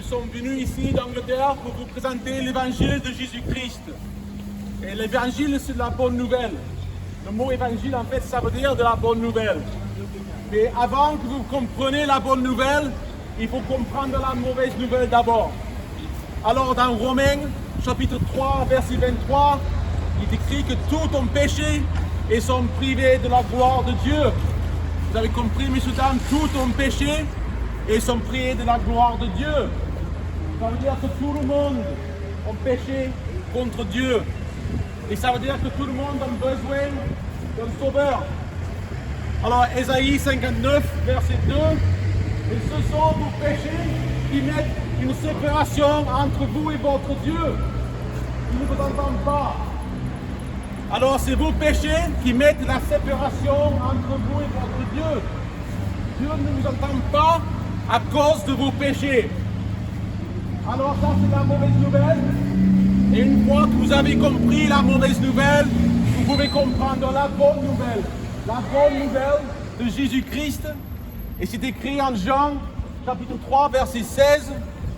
sommes venus ici d'Angleterre pour vous présenter l'évangile de Jésus-Christ. Et l'évangile, c'est de la bonne nouvelle. Le mot évangile, en fait, ça veut dire de la bonne nouvelle. Mais avant que vous compreniez la bonne nouvelle, il faut comprendre la mauvaise nouvelle d'abord. Alors, dans Romains, chapitre 3, verset 23, il est écrit que tous ont péché et sont privés de la gloire de Dieu. Vous avez compris, messieurs, dames, tous ont péché et sont privés de la gloire de Dieu. Ça veut dire que tout le monde a péché contre Dieu. Et ça veut dire que tout le monde a besoin d'un sauveur. Alors, Ésaïe 59, verset 2, « Et ce sont vos péchés qui mettent une séparation entre vous et votre Dieu. Il ne vous entend pas. » Alors, c'est vos péchés qui mettent la séparation entre vous et votre Dieu. Dieu ne vous entend pas à cause de vos péchés. Alors, ça, c'est la mauvaise nouvelle. Et une fois que vous avez compris la mauvaise nouvelle, vous pouvez comprendre la bonne nouvelle. La bonne nouvelle de Jésus-Christ. Et c'est écrit en Jean, chapitre 3, verset 16,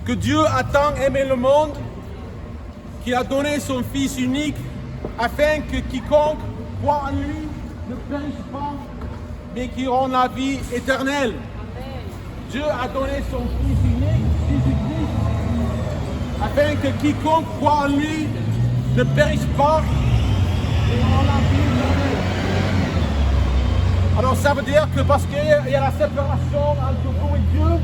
que Dieu a tant aimé le monde qu'il a donné son Fils unique afin que quiconque croit en lui ne périsse pas, mais qu'il ait la vie éternelle. Dieu a donné son Fils unique, Jésus-Christ, afin que quiconque croit en lui ne périsse pas, mais ait la vie éternelle. Alors ça veut dire que parce qu'il y a la séparation entre vous et Dieu,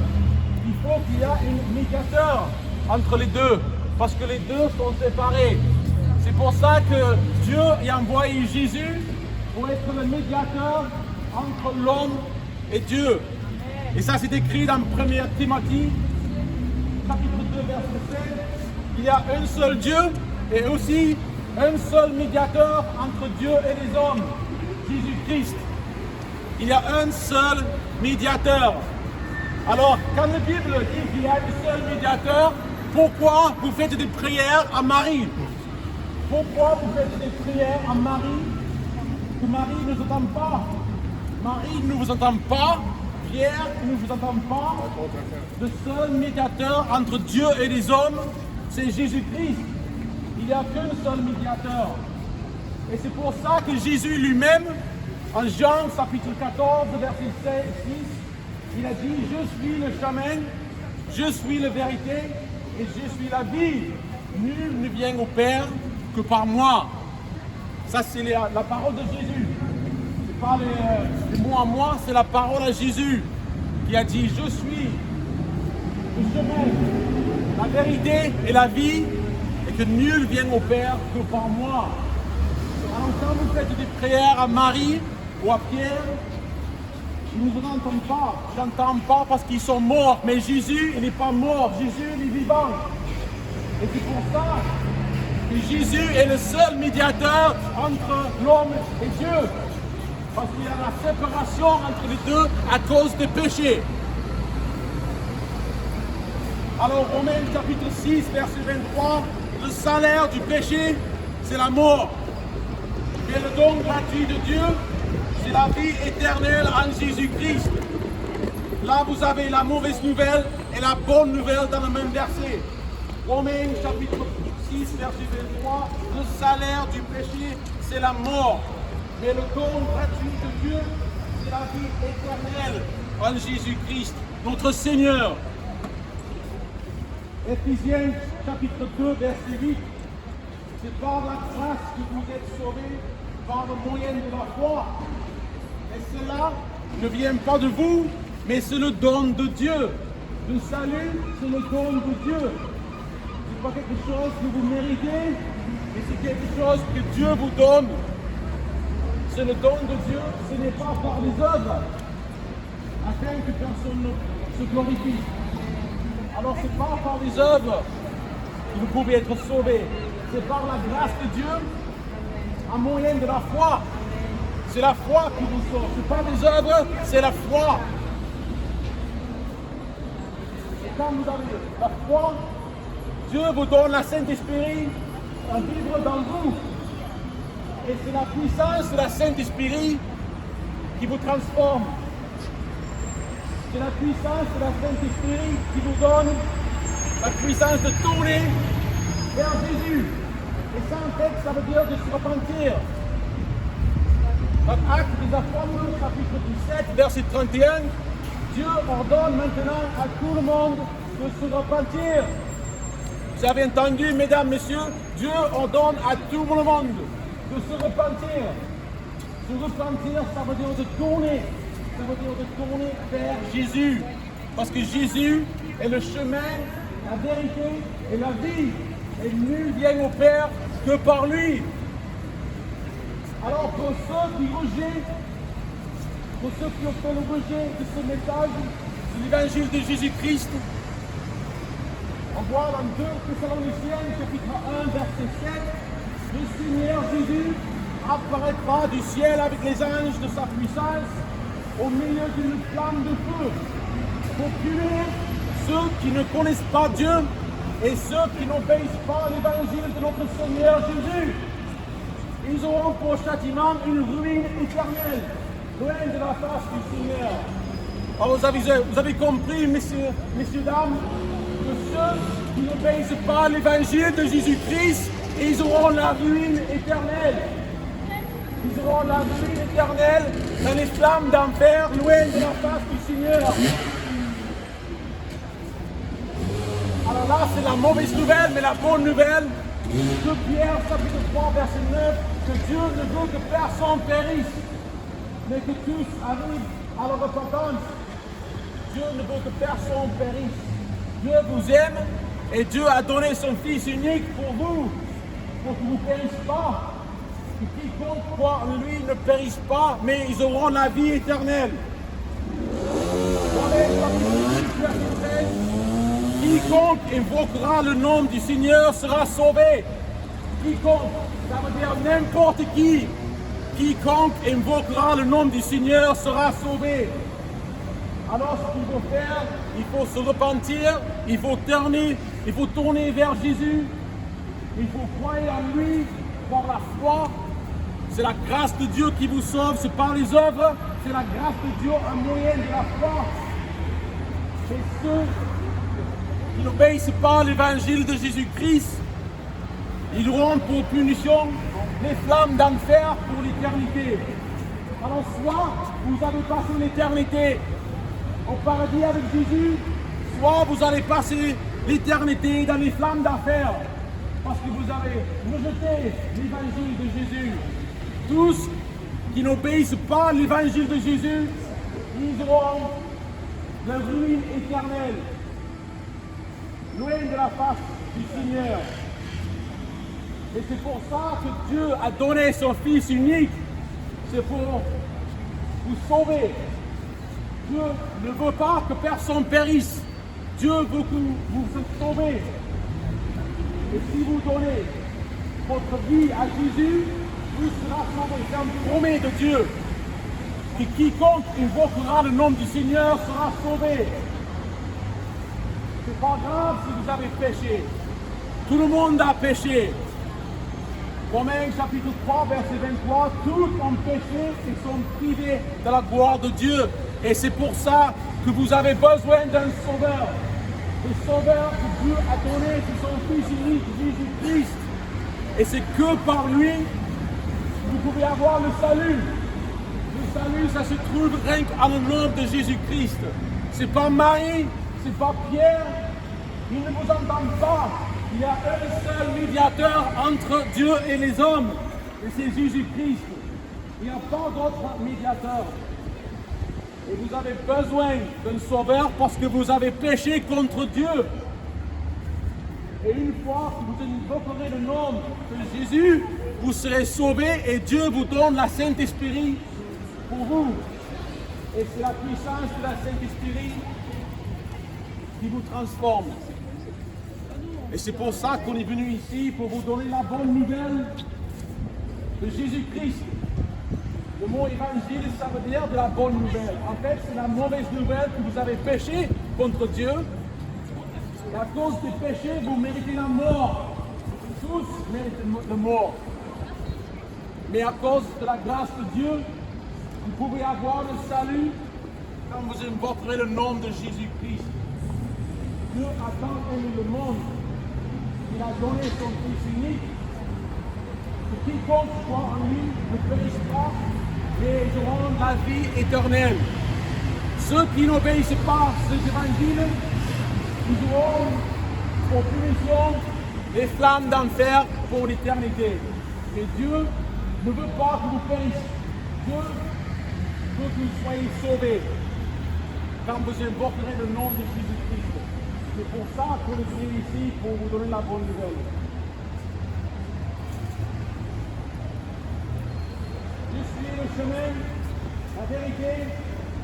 il faut qu'il y ait un médiateur entre les deux, parce que les deux sont séparés. C'est pour ça que Dieu a envoyé Jésus pour être le médiateur entre l'homme et Dieu. Et ça c'est écrit dans 1 Timothée, chapitre 2, verset 7. Il y a un seul Dieu et aussi un seul médiateur entre Dieu et les hommes, Jésus-Christ. Il y a un seul médiateur. Alors, quand la Bible dit qu'il y a un seul médiateur, pourquoi vous faites des prières à Marie? Pourquoi vous faites des prières à Marie? Que Marie ne vous entend pas. Marie ne vous entend pas. Pierre ne vous entend pas. Le seul médiateur entre Dieu et les hommes, c'est Jésus-Christ. Il n'y a qu'un seul médiateur. Et c'est pour ça que Jésus lui-même, en Jean chapitre 14, verset 6, il a dit « Je suis le chemin, je suis la vérité et je suis la vie. Nul ne vient au Père que par moi. » Ça, c'est la parole de Jésus. Ce n'est pas les mots à moi, c'est la parole à Jésus qui a dit « Je suis le chemin, la vérité et la vie et que nul vient au Père que par moi. » Alors quand vous faites des prières à Marie ou à Pierre, ils ne vous entendent pas. Je n'entends pas parce qu'ils sont morts. Mais Jésus, il n'est pas mort. Jésus, il est vivant. Et c'est pour ça que Jésus est le seul médiateur entre l'homme et Dieu. Parce qu'il y a la séparation entre les deux à cause des péchés. Alors Romains chapitre 6, verset 23, le salaire du péché, c'est la mort. Mais le don gratuit de Dieu, c'est la vie éternelle en Jésus-Christ. Là, vous avez la mauvaise nouvelle et la bonne nouvelle dans le même verset. Romains chapitre 6, verset 23, le salaire du péché, c'est la mort. Mais le don gratuit de Dieu, c'est la vie éternelle en Jésus-Christ, notre Seigneur. Éphésiens chapitre 2, verset 8, c'est par la grâce que vous êtes sauvés par le moyen de la foi. Et cela ne vient pas de vous, mais c'est le don de Dieu. Le salut, c'est le don de Dieu. Ce n'est pas quelque chose que vous méritez, mais c'est quelque chose que Dieu vous donne. C'est le don de Dieu, ce n'est pas par les œuvres, afin que personne ne se glorifie. Alors ce n'est pas par les œuvres que vous pouvez être sauvés. C'est par la grâce de Dieu, en moyen de la foi. C'est la foi qui vous sauve. Ce n'est pas les œuvres, c'est la foi. Et quand vous avez la foi, Dieu vous donne la Saint-Esprit à vivre dans vous. Et c'est la puissance de la Saint-Esprit qui vous transforme. C'est la puissance de la Saint-Esprit qui vous donne la puissance de tourner vers Jésus. Et ça, en fait, ça veut dire de se repentir. Dans Actes des Apôtres, chapitre 17, verset 31, Dieu ordonne maintenant à tout le monde de se repentir. Vous avez entendu, mesdames, messieurs, Dieu ordonne à tout le monde de se repentir. Se repentir, ça veut dire de tourner. Ça veut dire de tourner vers Jésus. Parce que Jésus est le chemin, la vérité et la vie. Et nul vient au Père que par lui. Alors pour ceux qui rejettent, pour ceux qui ont fait le rejet de ce message, de l'évangile de Jésus-Christ, on voit dans 2 Thessaloniciens, chapitre 1, verset 7, le Seigneur Jésus apparaîtra du ciel avec les anges de sa puissance au milieu d'une flamme de feu pour punir ceux qui ne connaissent pas Dieu et ceux qui n'obéissent pas à l'évangile de notre Seigneur Jésus. Ils auront pour châtiment une ruine éternelle, loin de la face du Seigneur. Alors vous avez compris, messieurs, dames, que ceux qui n'obéissent pas à l'évangile de Jésus-Christ, ils auront la ruine éternelle. Ils auront la ruine éternelle dans les flammes d'enfer, loin de la face du Seigneur. Alors là, c'est la mauvaise nouvelle, mais la bonne nouvelle, de Pierre, chapitre 3, verset 9, que Dieu ne veut que personne périsse, mais que tous arrivent à la repentance. Dieu ne veut que personne périsse. Dieu vous aime et Dieu a donné son Fils unique pour vous que vous ne périssiez pas. Que quiconque croit en lui ne périsse pas, mais ils auront la vie éternelle. Quiconque invoquera le nom du Seigneur sera sauvé. Quiconque, ça veut dire n'importe qui. Quiconque invoquera le nom du Seigneur sera sauvé. Alors ce qu'il faut faire, il faut se repentir, il faut tourner vers Jésus, il faut croire en lui par la foi. C'est la grâce de Dieu qui vous sauve, c'est pas les œuvres, c'est la grâce de Dieu en moyen de la foi. Et ceux qui n'obéissent pas à l'évangile de Jésus-Christ, ils auront pour punition les flammes d'enfer pour l'éternité. Alors soit vous allez passer l'éternité au paradis avec Jésus, soit vous allez passer l'éternité dans les flammes d'enfer parce que vous avez rejeté l'évangile de Jésus. Tous qui n'obéissent pas à l'évangile de Jésus, ils auront la ruine éternelle, loin de la face du Seigneur. Et c'est pour ça que Dieu a donné son Fils unique. C'est pour vous sauver. Dieu ne veut pas que personne périsse. Dieu veut que vous sauvez. Et si vous donnez votre vie à Jésus, vous serez sauvé. C'est un promesse de Dieu. Que quiconque invoquera le nom du Seigneur sera sauvé. C'est pas grave si vous avez péché. Tout le monde a péché. Romains chapitre 3, verset 23, tous ont péché et sont privés de la gloire de Dieu. Et c'est pour ça que vous avez besoin d'un sauveur. Le sauveur que Dieu a donné, c'est son Fils unique, Jésus-Christ. Et c'est que par lui, vous pouvez avoir le salut. Le salut, ça se trouve rien qu'à le nom de Jésus-Christ. C'est pas Marie, c'est pas Pierre. Ils ne vous entendent pas. Il y a un seul médiateur entre Dieu et les hommes, et c'est Jésus-Christ. Il n'y a pas d'autre médiateur. Et vous avez besoin d'un sauveur parce que vous avez péché contre Dieu. Et une fois que vous invoquerez le nom de Jésus, vous serez sauvés et Dieu vous donne la Saint-Esprit pour vous. Et c'est la puissance de la Saint-Esprit qui vous transforme. Et c'est pour ça qu'on est venu ici, pour vous donner la bonne nouvelle de Jésus-Christ. Le mot évangile, ça veut dire de la bonne nouvelle. En fait, c'est la mauvaise nouvelle que vous avez péché contre Dieu. Et à cause du péché, vous méritez la mort. Tous méritent la mort. Mais à cause de la grâce de Dieu, vous pouvez avoir le salut quand vous invoquerez le nom de Jésus-Christ. Dieu a tant aimé le monde, il a donné son Fils unique, que quiconque croit en lui ne périsse pas, mais ils auront la vie éternelle. Ceux qui n'obéissent pas à cet évangile, ils auront pour punition les flammes d'enfer pour l'éternité. Et Dieu ne veut pas que vous périssiez. Dieu veut que vous soyez sauvés quand vous invoquerez le nom de Jésus-Christ. C'est pour ça que je suis ici, pour vous donner la bonne nouvelle. Je suis le chemin, la vérité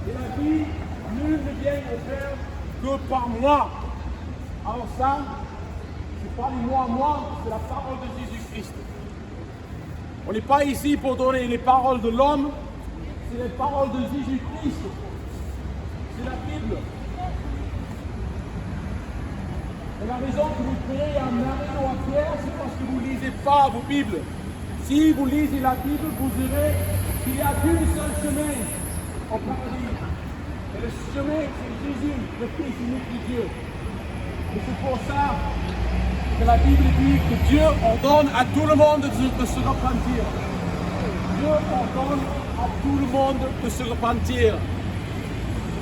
et la vie. Nul ne vient au Père que par moi. Alors ça, c'est pas les mots à moi, c'est la parole de Jésus-Christ. On n'est pas ici pour donner les paroles de l'homme, c'est les paroles de Jésus-Christ. C'est la Bible. Et la raison que vous priez en marine ou à pierre, c'est parce que vous ne lisez pas vos Bibles. Si vous lisez la Bible, vous verrez qu'il n'y a qu'un seul chemin au paradis. Et le chemin, c'est Jésus, le Fils unique de Dieu. Et c'est pour ça que la Bible dit que Dieu ordonne à tout le monde de se repentir. Dieu ordonne à tout le monde de se repentir.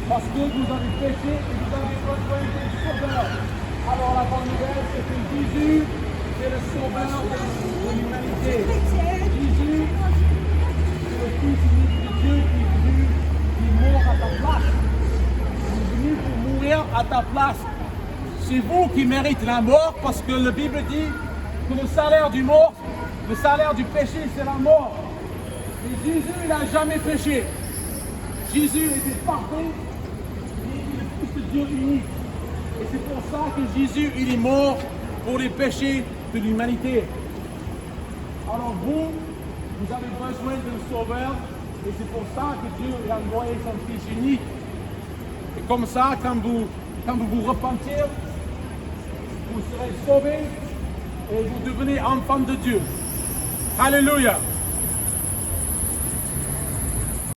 Parce que vous avez péché et vous avez besoin d'un sauveur. Alors la bonne nouvelle, c'est que Jésus est le sauveur de l'humanité. Jésus, c'est le Fils unique de Dieu qui est venu, qui meurt à ta place. Il est venu pour mourir à ta place. C'est vous qui méritez la mort parce que la Bible dit que le salaire du mort, le salaire du péché, c'est la mort. Et Jésus, il n'a jamais péché. Jésus était parfait. Le Fils de Dieu unique. Et c'est pour ça que Jésus, il est mort pour les péchés de l'humanité. Alors vous avez besoin d'un sauveur, et c'est pour ça que Dieu a envoyé son Fils unique. Et comme ça, quand vous vous repentez, vous serez sauvés et vous devenez enfants de Dieu. Alléluia.